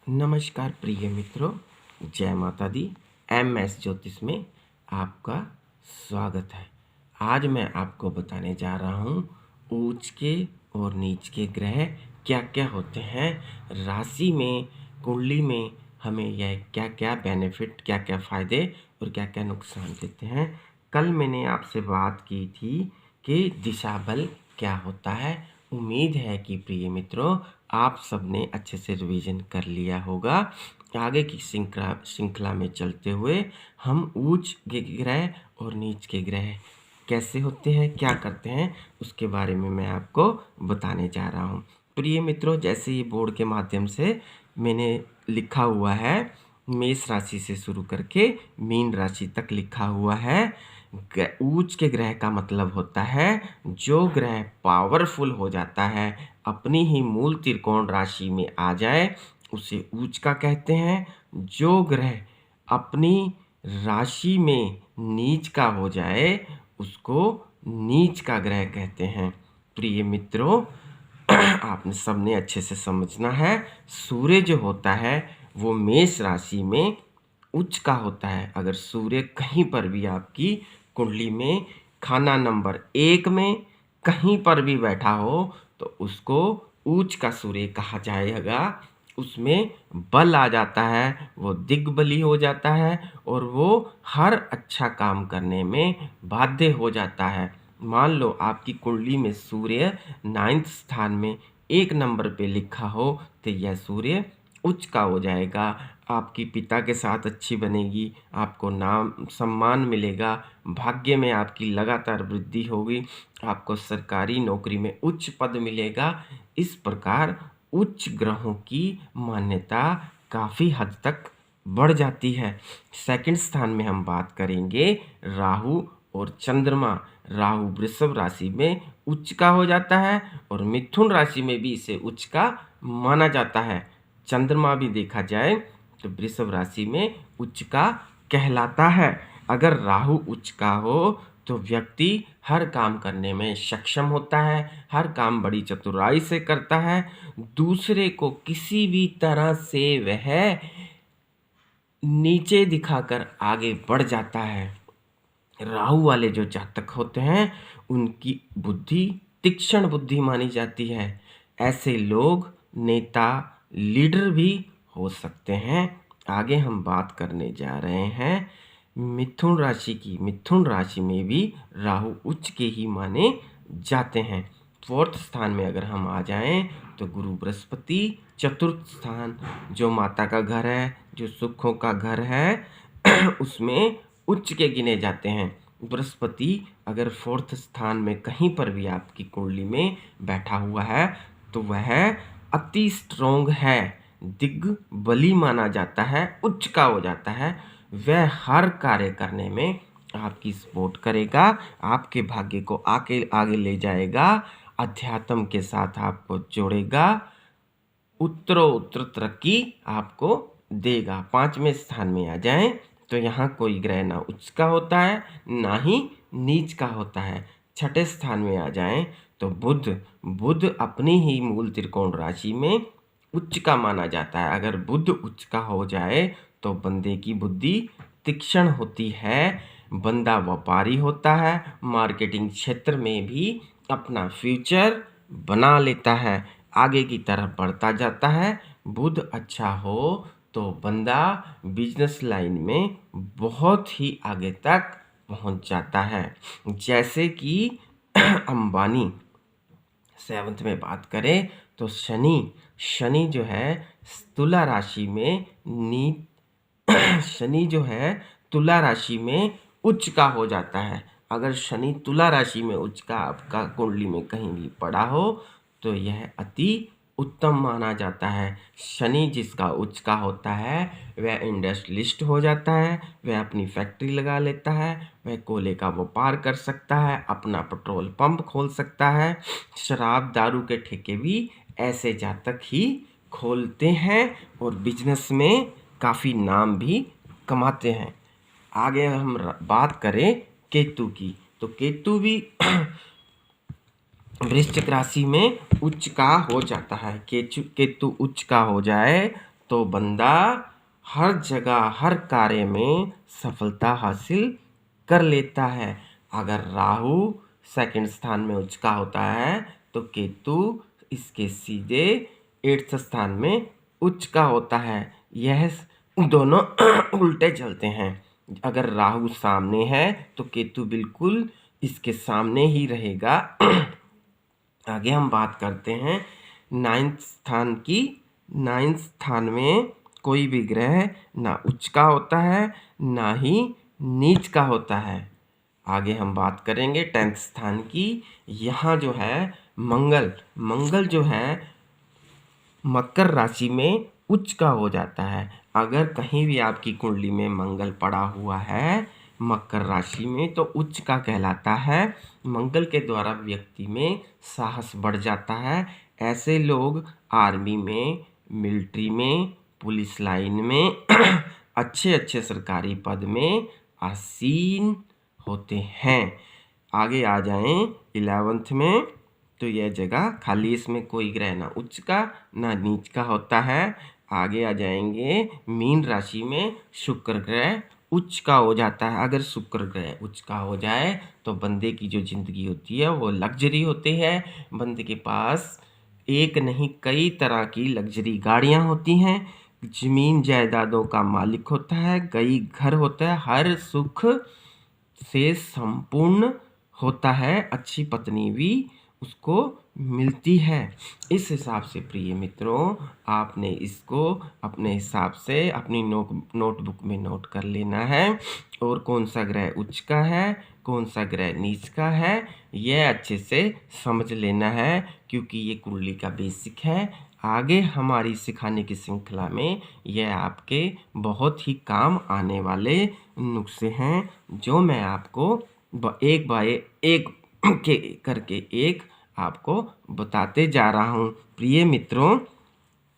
नमस्कार प्रिय मित्रों, जय माता दी। MS ज्योतिष में आपका स्वागत है। आज मैं आपको बताने जा रहा हूँ ऊंच के और नीच के ग्रह क्या क्या होते हैं राशि में, कुंडली में। हमें यह क्या क्या बेनिफिट, क्या क्या फ़ायदे और क्या क्या नुकसान देते हैं। कल मैंने आपसे बात की थी कि दिशा बल क्या होता है। उम्मीद है कि प्रिय मित्रों आप सबने अच्छे से रिवीजन कर लिया होगा। आगे की श्रृंखला में चलते हुए हम उच्च के ग्रह और नीच के ग्रह कैसे होते हैं, क्या करते हैं, उसके बारे में मैं आपको बताने जा रहा हूँ। प्रिय मित्रों, जैसे ये बोर्ड के माध्यम से मैंने लिखा हुआ है, मेष राशि से शुरू करके मीन राशि तक लिखा हुआ है। उच्च के ग्रह का मतलब होता है जो ग्रह पावरफुल हो जाता है, अपनी ही मूल त्रिकोण राशि में आ जाए, उसे उच्च का कहते हैं। जो ग्रह अपनी राशि में नीच का हो जाए उसको नीच का ग्रह कहते हैं। प्रिय मित्रों, आपने सबने अच्छे से समझना है। सूर्य जो होता है वो मेष राशि में उच्च का होता है। अगर सूर्य कहीं पर भी आपकी कुंडली में खाना नंबर 1 में कहीं पर भी बैठा हो तो उसको उच्च का सूर्य कहा जाएगा। उसमें बल आ जाता है, वो दिग्बली हो जाता है और वो हर अच्छा काम करने में बाध्य हो जाता है। मान लो आपकी कुंडली में सूर्य 9th स्थान में 1 नंबर पे लिखा हो तो यह सूर्य उच्च का हो जाएगा। आपकी पिता के साथ अच्छी बनेगी, आपको नाम सम्मान मिलेगा, भाग्य में आपकी लगातार वृद्धि होगी, आपको सरकारी नौकरी में उच्च पद मिलेगा। इस प्रकार उच्च ग्रहों की मान्यता काफ़ी हद तक बढ़ जाती है। सेकंड स्थान में हम बात करेंगे राहु और चंद्रमा। राहु वृषभ राशि में उच्च का हो जाता है और मिथुन राशि में भी इसे उच्च का माना जाता है। चंद्रमा भी देखा जाए तो वृषभ राशि में उच्च का कहलाता है। अगर राहु उच्च का हो तो व्यक्ति हर काम करने में सक्षम होता है, हर काम बड़ी चतुराई से करता है, दूसरे को किसी भी तरह से वह नीचे दिखाकर आगे बढ़ जाता है। राहु वाले जो जातक होते हैं उनकी बुद्धि तीक्ष्ण बुद्धि मानी जाती है। ऐसे लोग नेता, लीडर भी हो सकते हैं। आगे हम बात करने जा रहे हैं मिथुन राशि की। मिथुन राशि में भी राहु उच्च के ही माने जाते हैं। 4th स्थान में अगर हम आ जाएं तो गुरु बृहस्पति। 4th स्थान जो माता का घर है, जो सुखों का घर है उसमें उच्च के गिने जाते हैं। बृहस्पति अगर 4th स्थान में कहीं पर भी आपकी कुंडली में बैठा हुआ है तो वह अति स्ट्रोंग है, दिग्बली माना जाता है, उच्च का हो जाता है। वह हर कार्य करने में आपकी सपोर्ट करेगा, आपके भाग्य को आगे ले जाएगा, अध्यात्म के साथ आपको जोड़ेगा, उत्तरोत्तर तरक्की आपको देगा। 5वें स्थान में आ जाएं तो यहाँ कोई ग्रह ना उच्च का होता है ना ही नीच का होता है। 6ठे स्थान में आ जाएं तो बुध अपनी ही मूल त्रिकोण राशि में उच्च का माना जाता है। अगर बुध उच्च का हो जाए तो बंदे की बुद्धि तीक्ष्ण होती है, बंदा व्यापारी होता है, मार्केटिंग क्षेत्र में भी अपना फ्यूचर बना लेता है, आगे की तरफ बढ़ता जाता है। बुध अच्छा हो तो बंदा बिजनेस लाइन में बहुत ही आगे तक पहुंच जाता है। जैसे कि अंबानी। 7th में बात करें तो शनि जो है तुला राशि में शनि जो है तुला राशि में उच्च का हो जाता है। अगर शनि तुला राशि में उच्च का आपका कुंडली में कहीं भी पड़ा हो तो यह अति उत्तम माना जाता है। शनि जिसका उच्च का होता है वह इंडस्ट्रियलिस्ट हो जाता है, वह अपनी फैक्ट्री लगा लेता है, वह कोयले का व्यापार कर सकता है, अपना पेट्रोल पंप खोल सकता है, शराब दारू के ठेके भी ऐसे जातक ही खोलते हैं और बिजनेस में काफ़ी नाम भी कमाते हैं। आगे हम बात करें केतु की तो केतु भी वृश्चिक राशि में उच्च का हो जाता है। केतु उच्च का हो जाए तो बंदा हर जगह हर कार्य में सफलता हासिल कर लेता है। अगर राहु सेकंड स्थान में उच्च का होता है तो केतु इसके सीधे 8th स्थान में उच्च का होता है। यह दोनों उल्टे चलते हैं। अगर राहु सामने है तो केतु बिल्कुल इसके सामने ही रहेगा। आगे हम बात करते हैं 9th स्थान की। 9th स्थान में कोई भी ग्रह ना उच्च का होता है ना ही नीच का होता है। आगे हम बात करेंगे 10th स्थान की। यहाँ जो है मंगल जो है मकर राशि में उच्च का हो जाता है। अगर कहीं भी आपकी कुंडली में मंगल पड़ा हुआ है मकर राशि में तो उच्च का कहलाता है। मंगल के द्वारा व्यक्ति में साहस बढ़ जाता है। ऐसे लोग आर्मी में, मिलिट्री में, पुलिस लाइन में अच्छे सरकारी पद में आसीन होते हैं। आगे आ जाएं 11th में तो यह जगह खाली, इसमें कोई ग्रह ना उच्च का ना नीच का होता है। आगे आ जाएंगे मीन राशि में शुक्र ग्रह उच्च का हो जाता है। अगर शुक्र ग्रह उच्च का हो जाए तो बंदे की जो जिंदगी होती है वो लग्जरी होती है। बंदे के पास एक नहीं कई तरह की लग्जरी गाड़ियां होती हैं, जमीन जायदादों का मालिक होता है, कई घर होता है, हर सुख से संपूर्ण होता है, अच्छी पत्नी भी उसको मिलती है। इस हिसाब से प्रिय मित्रों आपने इसको अपने हिसाब से अपनी नोटबुक में नोट कर लेना है। और कौन सा ग्रह उच्च का है कौन सा ग्रह नीच का है यह अच्छे से समझ लेना है, क्योंकि ये कुंडली का बेसिक है। आगे हमारी सिखाने की श्रृंखला में यह आपके बहुत ही काम आने वाले नुस्खे हैं, जो मैं आपको एक बाय एक के करके एक आपको बताते जा रहा हूँ। प्रिय मित्रों,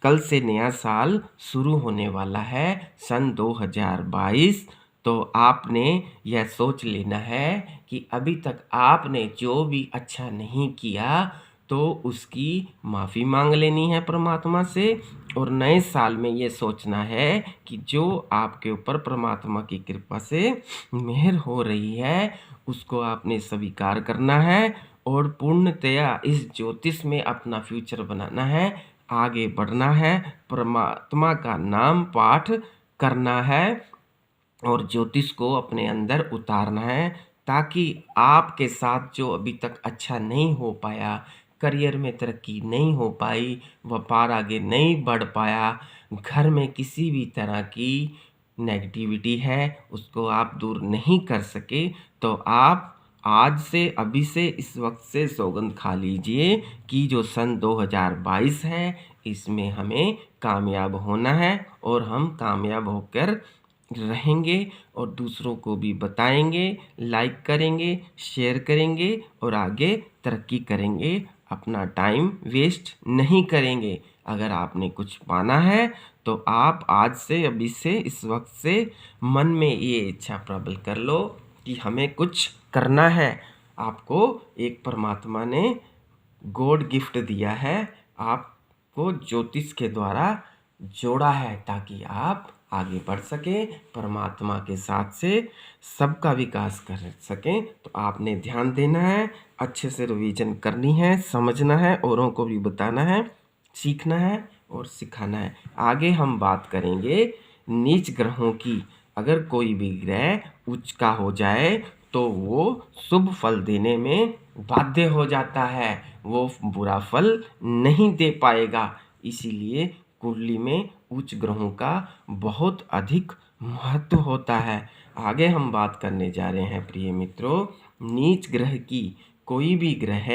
कल से नया साल शुरू होने वाला है, सन 2022। तो आपने यह सोच लेना है कि अभी तक आपने जो भी अच्छा नहीं किया तो उसकी माफ़ी मांग लेनी है परमात्मा से। और नए साल में ये सोचना है कि जो आपके ऊपर परमात्मा की कृपा से मेहर हो रही है उसको आपने स्वीकार करना है और पूर्णतया इस ज्योतिष में अपना फ्यूचर बनाना है, आगे बढ़ना है, परमात्मा का नाम पाठ करना है और ज्योतिष को अपने अंदर उतारना है, ताकि आपके साथ जो अभी तक अच्छा नहीं हो पाया, करियर में तरक्की नहीं हो पाई, व्यापार आगे नहीं बढ़ पाया, घर में किसी भी तरह की नेगेटिविटी है उसको आप दूर नहीं कर सके, तो आप आज से अभी से इस वक्त से सौगंध खा लीजिए कि जो सन 2022 है इसमें हमें कामयाब होना है और हम कामयाब होकर रहेंगे और दूसरों को भी बताएंगे, लाइक करेंगे, शेयर करेंगे और आगे तरक्की करेंगे, अपना टाइम वेस्ट नहीं करेंगे। अगर आपने कुछ पाना है तो आप आज से अभी से इस वक्त से मन में ये इच्छा प्रबल कर लो कि हमें कुछ करना है। आपको एक परमात्मा ने गॉड गिफ्ट दिया है, आपको ज्योतिष के द्वारा जोड़ा है ताकि आप आगे बढ़ सकें, परमात्मा के साथ से सबका विकास कर सकें। तो आपने ध्यान देना है, अच्छे से रिवीजन करनी है, समझना है, औरों को भी बताना है, सीखना है और सिखाना है। आगे हम बात करेंगे नीच ग्रहों की। अगर कोई भी ग्रह उच्च का हो जाए तो वो शुभ फल देने में बाध्य हो जाता है, वो बुरा फल नहीं दे पाएगा। इसीलिए कुंडली में उच्च ग्रहों का बहुत अधिक महत्व होता है। आगे हम बात करने जा रहे हैं प्रिय मित्रों नीच ग्रह की। कोई भी ग्रह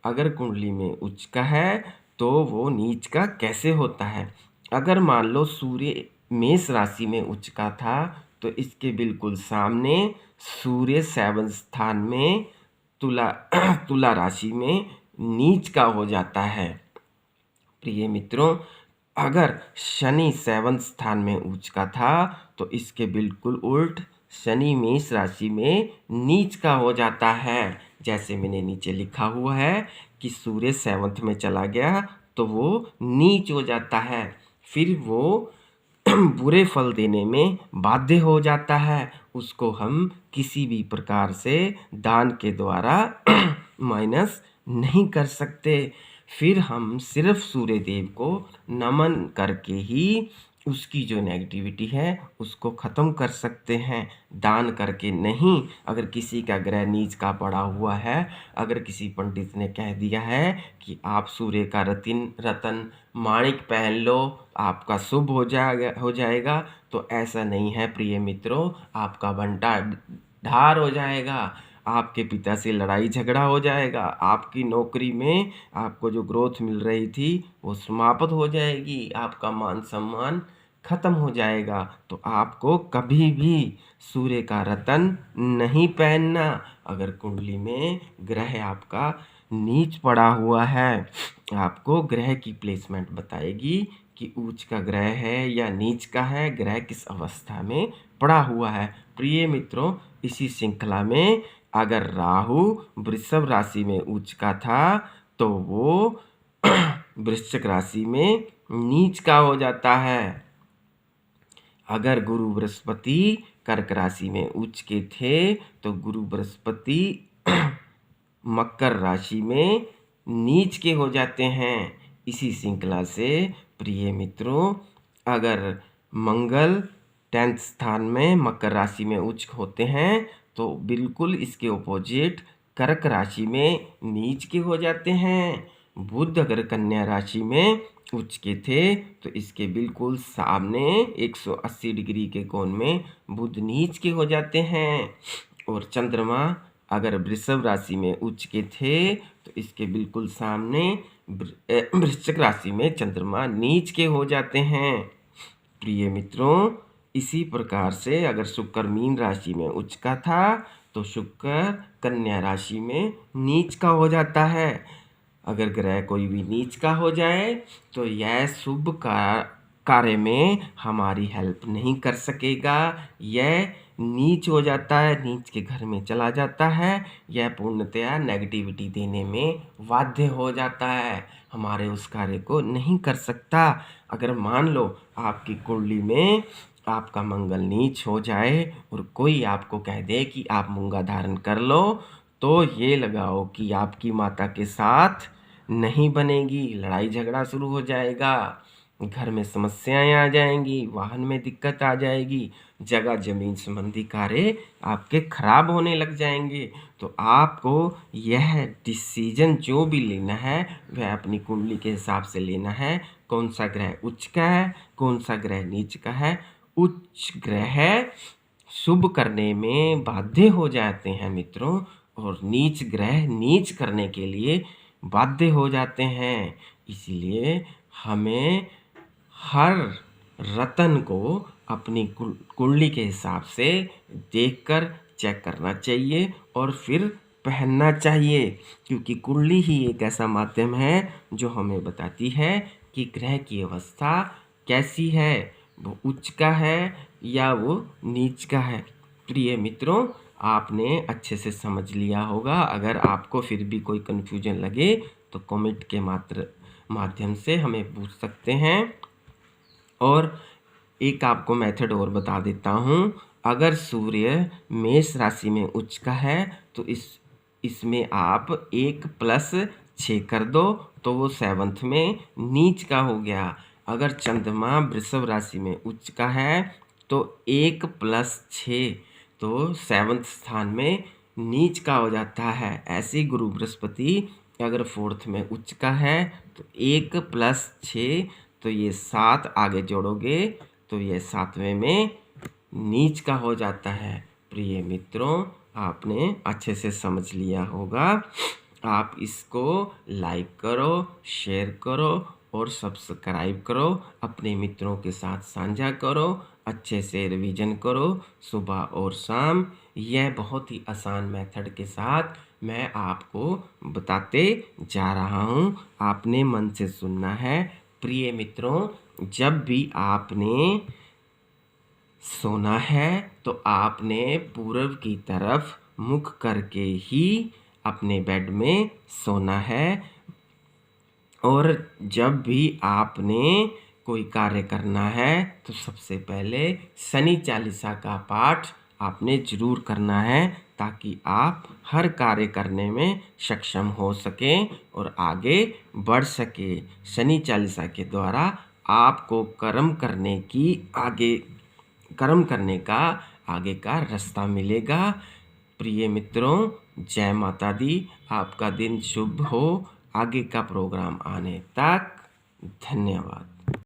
अगर कुंडली में उच्च का है तो वो नीच का कैसे होता है। अगर मान लो सूर्य मेष राशि में उच्च का था तो इसके बिल्कुल सामने सूर्य 7th स्थान में तुला राशि में नीच का हो जाता है। प्रिय मित्रों, अगर शनि 7th स्थान में उच्च का था तो इसके बिल्कुल उल्ट शनि मेष राशि में नीच का हो जाता है। जैसे मैंने नीचे लिखा हुआ है कि सूर्य 7th में चला गया तो वो नीच हो जाता है। फिर वो बुरे फल देने में बाध्य हो जाता है। उसको हम किसी भी प्रकार से दान के द्वारा माइनस नहीं कर सकते। फिर हम सिर्फ सूर्य देव को नमन करके ही उसकी जो नेगेटिविटी है उसको ख़त्म कर सकते हैं, दान करके नहीं। अगर किसी का ग्रह नीच का पड़ा हुआ है, अगर किसी पंडित ने कह दिया है कि आप सूर्य का रतन माणिक पहन लो, आपका शुभ हो जाएगा, तो ऐसा नहीं है प्रिय मित्रों। आपका बंटा ढार हो जाएगा, आपके पिता से लड़ाई झगड़ा हो जाएगा, आपकी नौकरी में आपको जो ग्रोथ मिल रही थी वो समाप्त हो जाएगी, आपका मान सम्मान खत्म हो जाएगा। तो आपको कभी भी सूर्य का रतन नहीं पहनना। अगर कुंडली में ग्रह आपका नीच पड़ा हुआ है, आपको ग्रह की प्लेसमेंट बताएगी कि उच्च का ग्रह है या नीच का है, ग्रह किस अवस्था में पड़ा हुआ है। प्रिय मित्रों, इसी श्रृंखला में अगर राहु वृषभ राशि में उच्च का था तो वो वृश्चिक राशि में नीच का हो जाता है। अगर गुरु बृहस्पति कर्क राशि में उच्च के थे तो गुरु बृहस्पति मकर राशि में नीच के हो जाते हैं। इसी श्रृंखला से प्रिय मित्रों, अगर मंगल 10th स्थान में मकर राशि में उच्च होते हैं तो बिल्कुल इसके ऑपोजिट कर्क राशि में नीच के हो जाते हैं। बुध अगर कन्या राशि में उच्च के थे तो इसके बिल्कुल सामने 180 डिग्री के कोण में बुध नीच के हो जाते हैं। और चंद्रमा अगर वृषभ राशि में उच्च के थे तो इसके बिल्कुल सामने वृश्चिक राशि में चंद्रमा नीच के हो जाते हैं। प्रिय मित्रों, इसी प्रकार से अगर शुक्र मीन राशि में उच्च का था तो शुक्र कन्या राशि में नीच का हो जाता है। अगर ग्रह कोई भी नीच का हो जाए तो यह शुभ कार्य में हमारी हेल्प नहीं कर सकेगा। यह नीच हो जाता है, नीच के घर में चला जाता है। यह पूर्णतया नेगेटिविटी देने में बाध्य हो जाता है, हमारे उस कार्य को नहीं कर सकता। अगर मान लो आपकी कुंडली में आपका मंगल नीच हो जाए और कोई आपको कह दे कि आप मूंगा धारण कर लो, तो ये लगाओ कि आपकी माता के साथ नहीं बनेगी, लड़ाई झगड़ा शुरू हो जाएगा, घर में समस्याएं आ जाएंगी, वाहन में दिक्कत आ जाएगी, जगह जमीन संबंधी कार्य आपके खराब होने लग जाएंगे। तो आपको यह डिसीजन जो भी लेना है वह अपनी कुंडली के हिसाब से लेना है। कौन सा ग्रह उच्च का है, कौन सा ग्रह नीच का है। उच्च ग्रह शुभ करने में बाध्य हो जाते हैं मित्रों, और नीच ग्रह नीच करने के लिए बाध्य हो जाते हैं। इसलिए हमें हर रत्न को अपनी कुंडली के हिसाब से देखकर चेक करना चाहिए और फिर पहनना चाहिए, क्योंकि कुंडली ही एक ऐसा माध्यम है जो हमें बताती है कि ग्रह की अवस्था कैसी है, वो उच्च का है या वो नीच का है। प्रिय मित्रों, आपने अच्छे से समझ लिया होगा। अगर आपको फिर भी कोई कन्फ्यूजन लगे तो कमेंट के माध्यम से हमें पूछ सकते हैं। और एक आपको मेथड और बता देता हूँ। अगर सूर्य मेष राशि में उच्च का है तो इसमें आप 1+6 कर दो तो वो 7th में नीच का हो गया। अगर चंद्रमा वृषभ राशि में उच्च का है तो 1+6 तो 7th स्थान में नीच का हो जाता है। ऐसे गुरु बृहस्पति अगर 4th में उच्च का है तो 1+6 तो ये 7 आगे जोड़ोगे तो ये 7वें में नीच का हो जाता है। प्रिय मित्रों, आपने अच्छे से समझ लिया होगा। आप इसको लाइक करो, शेयर करो और सब्सक्राइब करो, अपने मित्रों के साथ साझा करो, अच्छे से रिवीजन करो सुबह और शाम। यह बहुत ही आसान मेथड के साथ मैं आपको बताते जा रहा हूँ, आपने मन से सुनना है। प्रिय मित्रों, जब भी आपने सोना है तो आपने पूर्व की तरफ मुख करके ही अपने बेड में सोना है। और जब भी आपने कोई कार्य करना है तो सबसे पहले शनि चालीसा का पाठ आपने जरूर करना है, ताकि आप हर कार्य करने में सक्षम हो सकें और आगे बढ़ सके। शनि चालीसा के द्वारा आपको कर्म करने का आगे का रास्ता मिलेगा। प्रिय मित्रों, जय माता दी। आपका दिन शुभ हो। आगे का प्रोग्राम आने तक धन्यवाद।